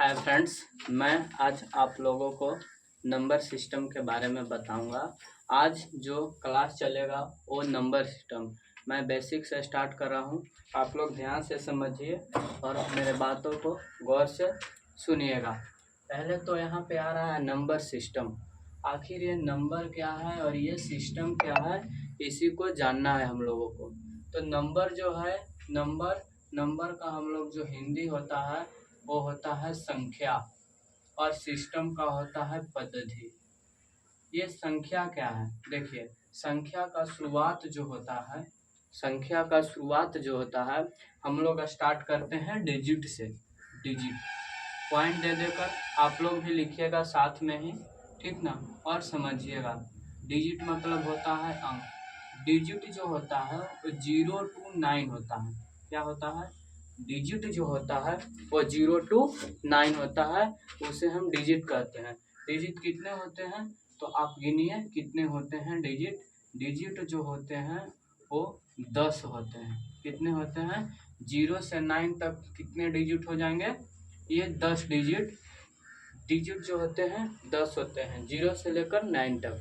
Hi friends, मैं आज आप लोगों को नंबर सिस्टम के बारे में बताऊंगा। आज जो क्लास चलेगा वो नंबर सिस्टम। मैं बेसिक से स्टार्ट कर रहा हूं। आप लोग ध्यान से समझिए और मेरे बातों को गौर से सुनिएगा। पहले तो यहाँ पे आ रहा है नंबर सिस्टम। आखिर ये नंबर क्या है और ये सिस्टम क्या है, इसी को जानना है हम लोगों को। तो नंबर जो है, नंबर का हम लोग जो हिंदी होता है वो होता है संख्या और सिस्टम का होता है पद्धति। ये संख्या क्या है? देखिए, संख्या का शुरुआत जो होता है हम लोग स्टार्ट करते हैं डिजिट से। डिजिट पॉइंट दे देकर आप लोग भी लिखिएगा साथ में ही, ठीक ना? और समझिएगा, डिजिट मतलब होता है अंक। डिजिट जो होता है वो 0 to 9 होता है। क्या होता है? डिजिट जो होता है वो 0 to 9 होता है, उसे हम डिजिट कहते हैं। डिजिट कितने होते हैं तो आप गिनिए कितने होते हैं डिजिट। डिजिट जो होते हैं वो 10 होते हैं। कितने होते हैं? 0 से 9 तक कितने डिजिट हो जाएंगे? ये 10 डिजिट जो होते हैं 10 होते हैं, 0 से लेकर 9 तक।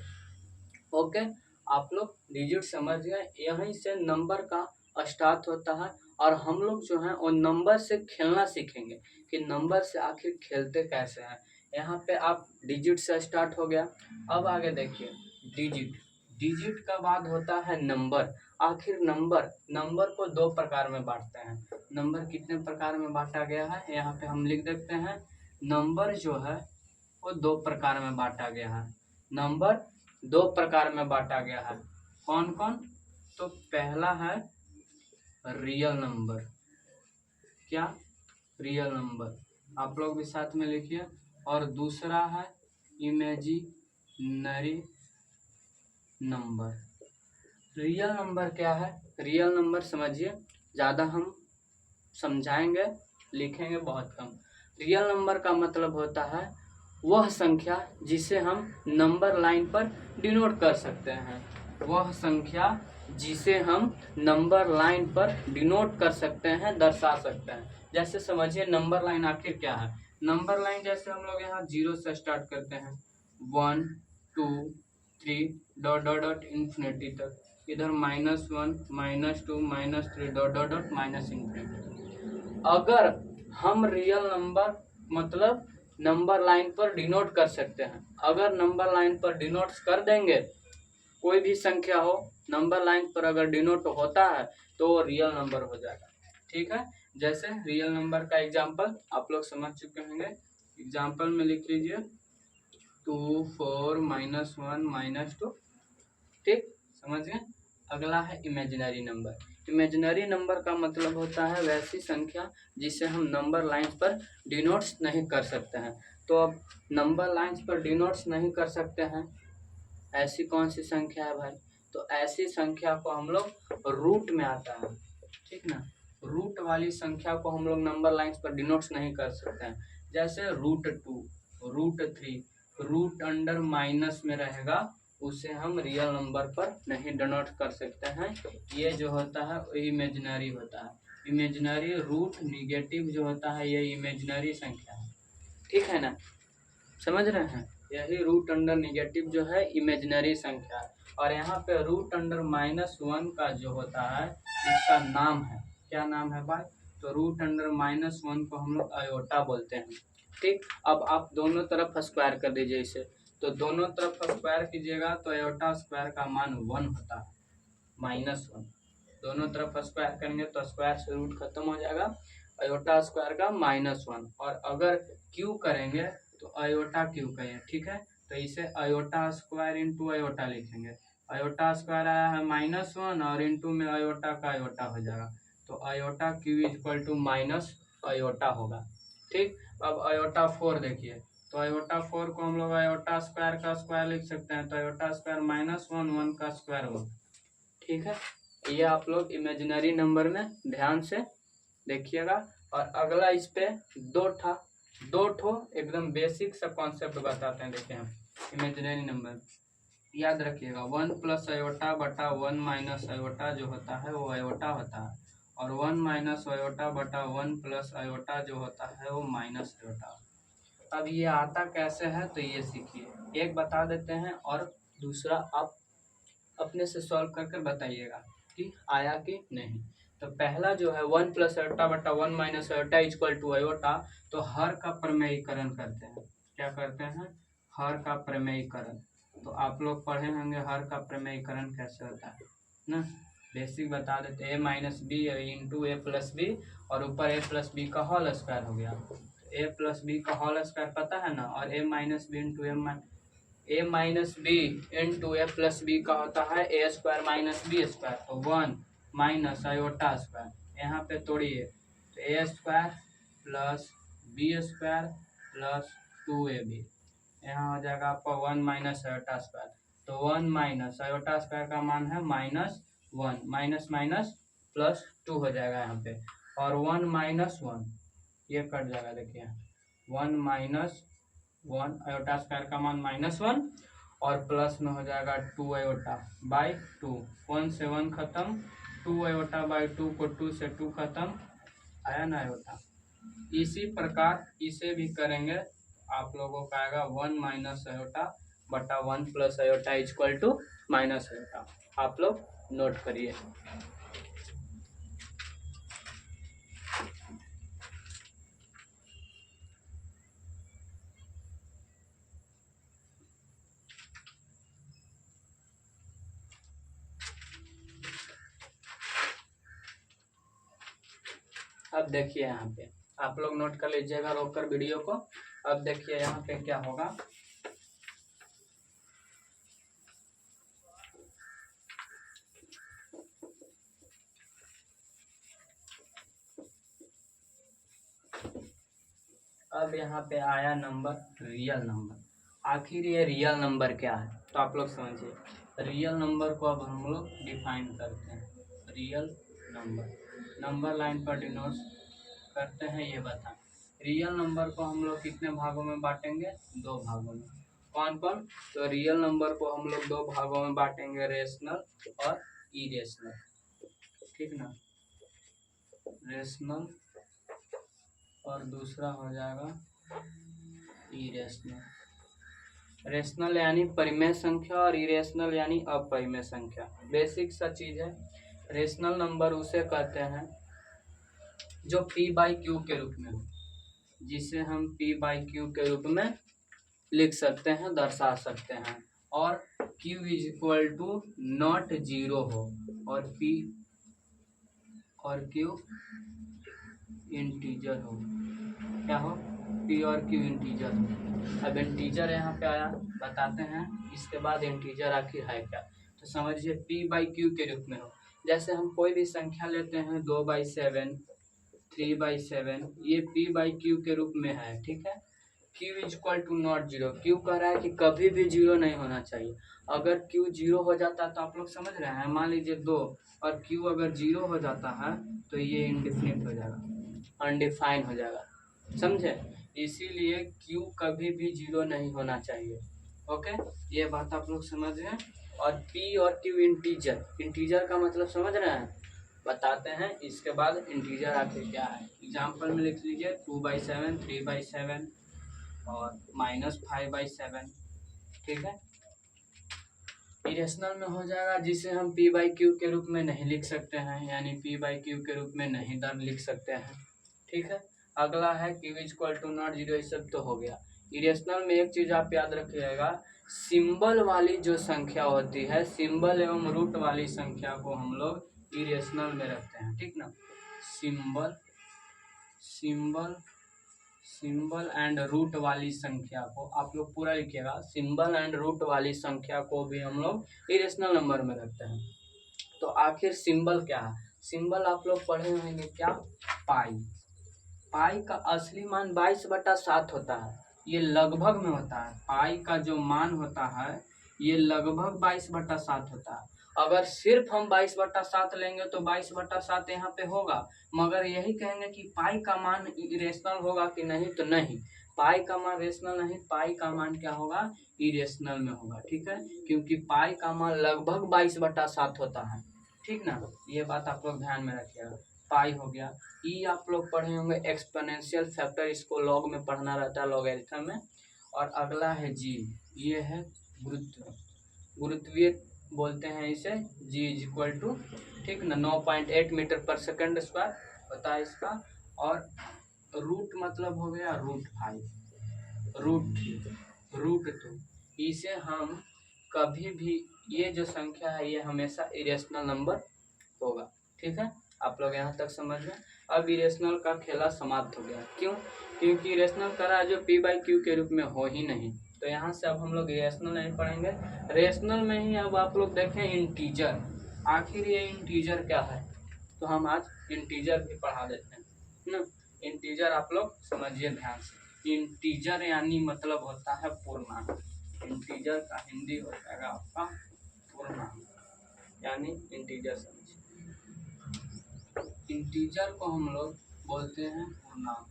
ओके, आप लोग डिजिट समझ गए। यहीं से नंबर का स्टार्ट होता है और हम लोग जो है वो नंबर से खेलना सीखेंगे कि नंबर से आखिर खेलते कैसे हैं। यहाँ पे आप डिजिट से स्टार्ट हो गया। अब आगे देखिए, डिजिट का बाद होता है नंबर। आखिर नंबर को दो प्रकार में बांटते हैं। नंबर कितने प्रकार में बांटा गया है यहाँ पे हम लिख देते हैं। नंबर जो है वो दो प्रकार में बांटा गया है। नंबर दो प्रकार में बांटा गया है। कौन कौन? तो पहला है रियल नंबर। क्या? Real number. आप लोग भी साथ में लिखिए। और दूसरा है इमेजिनरी नंबर। रियल नंबर क्या है? रियल नंबर समझिए, ज़्यादा हम समझाएंगे, लिखेंगे बहुत कम। रियल नंबर का मतलब होता है वह संख्या जिसे हम नंबर लाइन पर डिनोट कर सकते हैं। वह संख्या जिसे हम नंबर लाइन पर डिनोट कर सकते हैं, दर्शा सकते हैं। जैसे समझिए नंबर लाइन आखिर क्या है। नंबर लाइन जैसे हम लोग यहाँ 0 से स्टार्ट करते हैं, 1 2 3 डॉट डॉट डॉट इन्फिनिटी तक। इधर -1 -2 -3 dot dot dot minus infinity. अगर हम रियल नंबर मतलब नंबर लाइन पर डिनोट कर सकते हैं, अगर नंबर लाइन पर डिनोट कर देंगे, कोई भी संख्या हो नंबर लाइन पर अगर डिनोट होता है तो वो रियल नंबर हो जाएगा। ठीक है, जैसे रियल नंबर का एग्जांपल आप लोग समझ चुके होंगे। एग्जांपल में लिख लीजिए 2 4 -1 -2। ठीक, समझ गए। अगला है इमेजिनरी नंबर। इमेजिनरी नंबर का मतलब होता है वैसी संख्या जिसे हम नंबर लाइन पर डिनोट्स नहीं कर सकते हैं। तो अब नंबर लाइन पर डिनोट्स नहीं कर सकते हैं, ऐसी कौन सी संख्या है भाई? तो ऐसी संख्या को हम लोग रूट में आता है, ठीक ना? रूट वाली संख्या को हम लोग नंबर लाइन्स पर डिनोट्स नहीं कर सकते हैं। जैसे √2 √3 रूट अंडर माइनस में रहेगा, उसे हम रियल नंबर पर नहीं डिनोट कर सकते हैं। ये जो होता है वो इमेजिनरी होता है। इमेजिनरी रूट निगेटिव जो होता है ये इमेजिनरी संख्या है, ठीक है ना? समझ रहे हैं? यही रूट अंडर निगेटिव जो है इमेजिनरी संख्या है। और यहाँ पे रूट अंडर -1 का जो होता है इसका नाम है, क्या नाम है भाई? तो रूट अंडर -1 को हम लोग आयोटा बोलते हैं। ठीक, अब आप दोनों तरफ स्क्वायर कर दीजिए इसे। तो दोनों तरफ स्क्वायर कीजिएगा तो आयोटा स्क्वायर का मान 1 होता है, -1। दोनों तरफ स्क्वायर करेंगे तो स्क्वायर से रूट खत्म हो जाएगा, आयोटा स्क्वायर का -1। और अगर क्यू करेंगे तो आयोटा क्यू करें, ठीक है? तो इसे आयोटा स्क्वायर इंटू आयोटा लिखेंगे। आयोटा स्क्वायर आया है -1 और इंटू में आयोटा का आयोटा हो जाएगा, तो iota q equal to minus iota होगा। ठीक, अब आयोटा 4 देखिए, तो आयोटा 4 को हम लोग आयोटा स्क्वायर का स्क्वायर लिख सकते हैं, तो आयोटा स्क्वायर -1 1 का स्क्वायर 1। ठीक है, ये आप लोग इमेजिनरी नंबर में ध्यान से देखिएगा। और अगला इस पे दो ठो एकदम बेसिक सा कॉन्सेप्ट बताते हैं। देखिए हम इमेजिनरी नंबर याद रखिएगा, 1 + आयोटा बटा 1 - आयोटा जो होता है वो आयोटा होता है, और 1 - आयोटा बटा 1 + आयोटा जो होता है वो माइनस आयोटा। अब ये आता कैसे है तो ये सीखिए, एक बता देते हैं और दूसरा आप अपने से सॉल्व करके बताइएगा कि आया कि नहीं। तो पहला जो है 1 प्लस आयोटा बटा 1 minus iota equal to iota, तो हर का प्रमेयीकरण करते हैं। क्या करते हैं? हर का प्रमेयीकरण। तो आप लोग पढ़े होंगे हर का प्रमेयीकरण कैसे होता है ना, बेसिक बता देते। A minus b into a plus b और ऊपर ए प्लस बी का होल स्क्वायर हो गया। ए प्लस बी का होल स्क्वायर पता है ना, और a minus b into a minus b into a plus b का होता है a square minus b square, तो 1 माइनस आयोटा स्क्वायर, यहाँ पे तोड़िए तो a square plus b square plus 2ab, यहाँ हो जाएगा आपका 1 माइनस आयोटा स्क्वायर। तो 1 माइनस आयोटा स्क्वायर का मान है -1, माइनस माइनस प्लस 2 हो जाएगा यहाँ पे, और 1 माइनस 1 ये कट जाएगा। देखिए 1 माइनस 1 आयोटा स्क्वायर का मान -1 और प्लस में हो जाएगा 2 आयोटा बाई 2, 1 से 1 खत्म, 2 आयोटा बाई 2 को 2 से 2 खत्म, आया ना आयोटा। इसी प्रकार इसे भी करेंगे, आप लोगों का आएगा 1 माइनस आयोटा बटा 1 plus iota equal to minus iota. आप लोग नोट करिए। अब देखिए यहाँ पे आप लोग नोट कर लीजिएगा रोककर वीडियो को। अब देखिए यहाँ पे क्या होगा, अब यहाँ पे आया नंबर रियल नंबर। आखिर ये रियल नंबर क्या है तो आप लोग समझिए। रियल नंबर को अब हम लोग डिफाइन करते हैं। रियल नंबर, नंबर लाइन पर डिनोट करते हैं, ये बता। रियल नंबर को हम लोग कितने भागों में बांटेंगे? 2 भागों में। कौन कौन? तो रियल नंबर को हम लोग 2 भागों में बांटेंगे, रेशनल और इरेशनल, ठीक ना। रेशनल और दूसरा हो जाएगा इरेशनल। रेशनल यानी परिमेय संख्या और इरेशनल यानी अपरिमेय संख्या। बेसिक सा चीज है। रेशनल नंबर उसे कहते हैं जो p बाई क्यू के रूप में हो, जिसे हम p बाई क्यू के रूप में लिख सकते हैं, दर्शा सकते हैं, और q is equal to not 0 हो और p और q इंटीजर हो। क्या हो? p और q इंटीजर हो। अब इंटीजर यहाँ पे आया, बताते हैं इसके बाद इंटीजर आखिर है क्या। तो समझिए p बाई क्यू के रूप में हो। जैसे हम कोई भी संख्या लेते हैं 2/7, 3/7, ये p बाई क्यू के रूप में है, ठीक है। q is equal to not 0, q कह रहा है कि कभी भी 0 नहीं होना चाहिए। अगर q 0 हो जाता है तो आप लोग समझ रहे हैं, मान लीजिए 2 और q अगर 0 हो जाता है तो ये इंडिफिनिट हो जाएगा, अनडिफाइन हो जाएगा, समझे। इसीलिए q कभी भी 0 नहीं होना चाहिए। ओके, ये बात आप लोग समझ रहे हैं। और p और q इंटीजर, इंटीजर का मतलब समझ रहे हैं, बताते हैं इसके बाद इंटीजर आखिर क्या है। एग्जाम्पल में लिख लीजिए 2/7, 3/7 और -5/7, ठीक है। इरेशनल में हो जाएगा जिसे हम p बाई क्यू के रूप में नहीं लिख सकते हैं, यानी p बाई क्यू के रूप में नहीं दर लिख सकते हैं, ठीक है। अगला है q is equal to not 0, ये सब तो हो गया। इरेशनल में एक चीज आप याद रखिएगा, सिंबल वाली जो संख्या होती है, सिंबल एवं रूट वाली संख्या को हम लोग इरेशनल में रखते हैं, ठीक ना। Symbol symbol symbol and root वाली संख्या को आप लोग पूरा लिखिएगा, सिंबल एंड रूट वाली संख्या को भी हम लोग इरेशनल नंबर में रखते हैं। तो आखिर सिंबल क्या है? सिंबल आप लोग पढ़े होंगे क्या, पाई। पाई का असली मान 22/7 होता है, ये लगभग में होता है। पाई का जो मान होता है ये लगभग 22/7 होता है। अगर सिर्फ हम 22/7 लेंगे तो 22/7 यहाँ पे होगा, मगर यही कहेंगे कि पाई का मान इरेशनल होगा कि नहीं, तो नहीं, पाई का मान रेशनल नहीं, पाई का मान क्या होगा, इरेशनल में होगा, ठीक है। क्योंकि पाई का मान लगभग 22/7 होता है, ठीक ना। ये बात आप लोग ध्यान में रखिएगा। पाई हो गया। ई आप लोग पढ़े होंगे एक्सपोनेंशियल फैक्टर, इसको लॉग में पढ़ना रहता है, लॉगरिथम में। और अगला है जी, ये है गुरुत्वीय बोलते हैं इसे, जी इज इक्वल टू, ठीक ना, 9.8 मीटर पर सेकंड स्क्वायर होता है इसका। और रूट मतलब हो गया √5, √2। इसे हम कभी भी, ये जो संख्या है ये हमेशा इरेशनल नंबर होगा, ठीक है। आप लोग यहाँ तक समझ गए। अब इरेशनल का खेला समाप्त हो गया, क्यों? क्योंकि इरेशनल करा जो p/q के रूप में हो ही नहीं, तो यहाँ से अब हम लोग इरेशनल नहीं पढ़ेंगे। रेशनल में ही अब आप लोग देखें इंटीजर, आखिर ये इंटीजर क्या है, तो हम आज इंटीजर भी पढ़ा देते हैं ना। इंटीजर आप लोग समझिए ध्यान से, इंटीजर यानी मतलब होता है पूर्णांक। इंटीजर का हिंदी हो जाएगा आपका पूर्णांक, यानी इंटीजर समझिए। इंटीजर को हम लोग बोलते हैं पूर्णांक,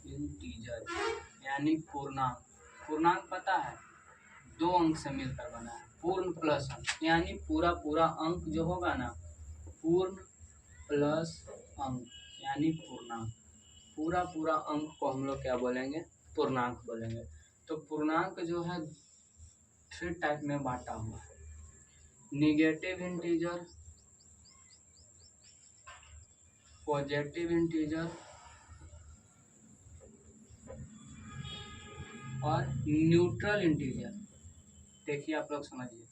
इंटीजर यानी पूर्णांक। पूर्णांक पता है 2 अंक से मिलकर बना है, पूर्ण प्लस अंक, यानी पूरा अंक जो होगा ना, पूर्ण प्लस अंक यानी पूर्णांक। पूरा अंक को हम लोग क्या बोलेंगे? पूर्णांक बोलेंगे। तो पूर्णांक जो है 3 टाइप में बांटा हुआ है, निगेटिव इंटीजर, पॉजिटिव इंटीजर और न्यूट्रल इंटीजर। देखिए आप लोग समझिए,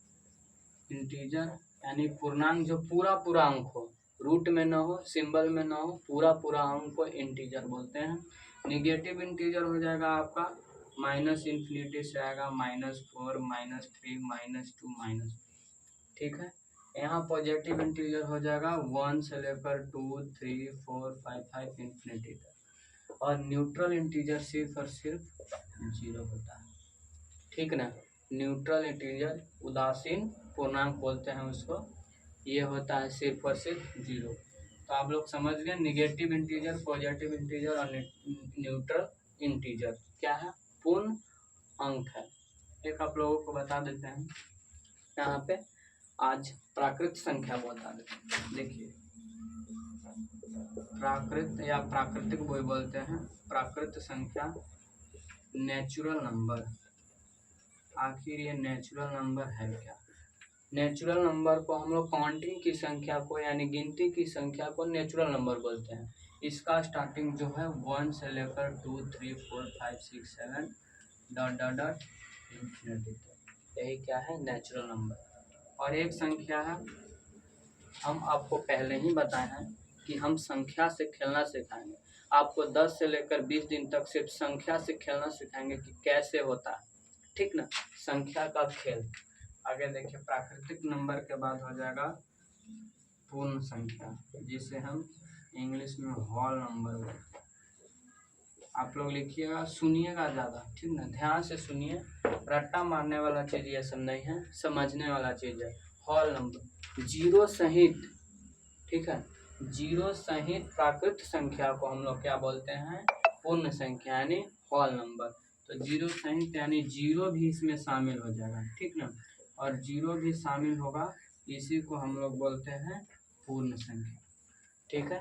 इंटीजर यानी पूर्णांक जो पूरा अंक हो, रूट में ना हो, सिंबल में ना हो, पूरा अंक को इंटीजर बोलते हैं। निगेटिव इंटीजर हो जाएगा आपका -∞ से आएगा -4, -3, -2, ठीक है। यहाँ पॉजिटिव इंटीजर हो जाएगा 1 से लेकर 2, 3, 4, 5, 5 इंफिनिटी तक। और न्यूट्रल इंटीजर सिर्फ और सिर्फ 0 होता है, ठीक ना। न्यूट्रल इंटीजर, उदासीन पूर्णांक बोलते हैं उसको, ये होता है सिर्फ और सिर्फ 0। तो आप लोग समझ गए, निगेटिव इंटीजर, पॉजिटिव इंटीजर और न्यूट्रल इंटीजर क्या है? पूर्ण अंक है। एक आप लोगों को बता देते हैं यहाँ पे, आज प्राकृत संख्या बता देते हैं। देखिए प्राकृत या प्राकृतिक वो बोलते हैं, प्राकृत संख्या, नेचुरल नंबर। आखिर ये नेचुरल नंबर है क्या? नेचुरल नंबर को हम लोग काउंटिंग की संख्या को, यानी गिनती की संख्या को नेचुरल नंबर बोलते हैं। इसका स्टार्टिंग जो है 1 से लेकर 2, 3, 4, 5, 6, 7 डॉट इंफिनिटी तक, यही क्या है? Natural number. और एक संख्या है, हम आपको पहले ही बताए हैं कि हम संख्या से खेलना सिखाएंगे। आपको 10 से लेकर 20 दिन तक सिर्फ संख्या से खेलना सिखाएंगे कि कैसे होता है, ठीक ना, संख्या का खेल। आगे देखिए, प्राकृतिक नंबर के बाद हो जाएगा पूर्ण संख्या, जिसे हम इंग्लिश में होल नंबर बोलते हैं। आप लोग लिखिएगा, सुनिएगा ज़्यादा, ठीक ना, ध्यान से सुनिए, रट्टा मारने वाला चीज़ ये सब नहीं है, समझने वाला चीज़ है। होल नंबर 0 सहित, ठीक है, 0 सहित प्राकृत संख्या को हम लोग क्या बोलते हैं? पूर्ण संख्या यानी होल नंबर। तो 0 सहित यानी 0 भी इसमें शामिल हो जाएगा, ठीक ना, और 0 भी शामिल होगा, इसी को हम लोग बोलते हैं पूर्ण संख्या, ठीक है।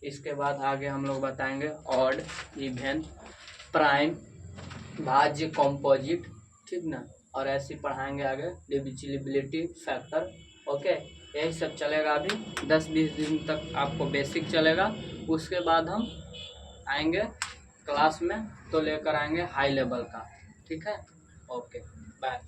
इसके बाद आगे हम लोग बताएंगे ऑड, इवन, प्राइम, भाज्य, कॉम्पोजिट, ठीक ना, और ऐसे पढ़ाएंगे आगे डिविजिबिलिटी, फैक्टर। ओके, यही सब चलेगा अभी 10-20 दिन तक, आपको बेसिक चलेगा। उसके बाद हम आएंगे क्लास में तो लेकर आएंगे हाई लेवल का, ठीक है। Okay, bye.